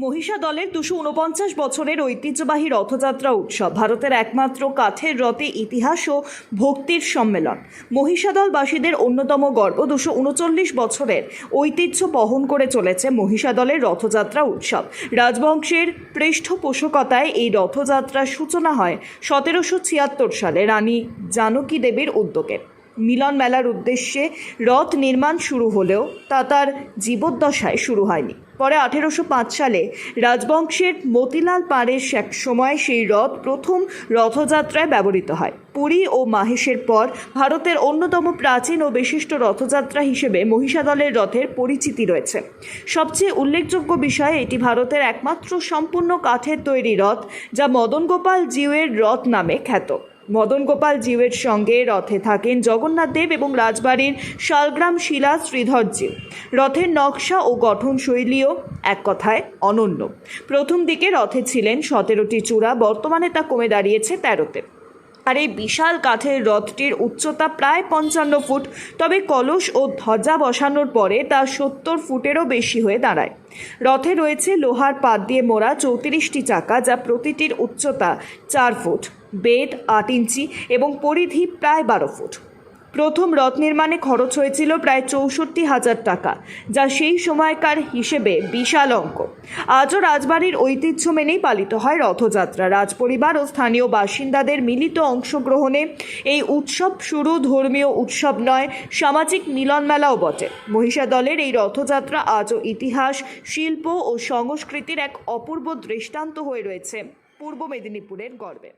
মহিষা দলের 249 বছরের ঐতিহ্যবাহী রথযাত্রা উৎসব ভারতের একমাত্র কাঠের রথে ইতিহাস ও ভক্তির সম্মেলন। মহিষাদলবাসীদের অন্যতম গর্ব 239 বছরের ঐতিহ্য বহন করে চলেছে মহিষা দলের রথযাত্রা উৎসব। রাজবংশের পৃষ্ঠপোষকতায় এই রথযাত্রার সূচনা হয় 1776 সালে রানী জানকী দেবীর উদ্যোগে। মিলন মেলার উদ্দেশ্যে রথ নির্মাণ শুরু হলেও তা তার জীবদ্দশায় শুরু হয়নি। পরে 1805 সালে রাজবংশের মতিলাল পাড়ের এক সময় সেই রথ প্রথম রথযাত্রায় ব্যবহৃত হয়। পুরী ও মাহেশের পর ভারতের অন্যতম প্রাচীন ও বিশিষ্ট রথযাত্রা হিসেবে মহিষাদলের রথের পরিচিতি রয়েছে। সবচেয়ে উল্লেখযোগ্য বিষয়, এটি ভারতের একমাত্র সম্পূর্ণ কাঠের তৈরি রথ যা মদন গোপাল জিউয়ের রথ নামে খ্যাত। মদন গোপাল জিউয়ের সঙ্গে রথে থাকেন জগন্নাথ দেব এবং রাজবাড়ির শালগ্রাম শিলা শ্রীধর জিউ। রথের নকশা ও গঠনশৈলীও এক কথায় অনন্য। প্রথম দিকে রথে ছিলেন 17টি চূড়া, বর্তমানে তা কমে দাঁড়িয়েছে 13তে। আর এই বিশাল কাঠের রথটির উচ্চতা প্রায় 55 ফুট, তবে কলস ও ধ্বজা বসানোর পরে তা 70 ফুটেরও বেশি হয়ে দাঁড়ায়। রথে রয়েছে লোহার পাত দিয়ে মোড়া 34টি চাকা, যা প্রতিটির উচ্চতা 4 ফুট, বেদ 8 ইঞ্চি এবং পরিধি প্রায় 12 ফুট। প্রথম রথ নির্মাণে খরচ হয়েছিল প্রায় 64,000 টাকা, যা সেই সময়কার হিসেবে বিশাল অঙ্ক। আজও রাজবাড়ির ঐতিহ্য মেনেই পালিত হয় রথযাত্রা। রাজপরিবার ও স্থানীয় বাসিন্দাদের মিলিত অংশগ্রহণে এই উৎসব শুরু ধর্মীয় উৎসব নয়, সামাজিক মিলন মেলাও বটে। মহিষা দলের এই রথযাত্রা আজও ইতিহাস, শিল্প ও সংস্কৃতির এক অপূর্ব দৃষ্টান্ত হয়ে রয়েছে পূর্ব মেদিনীপুরের গর্বে।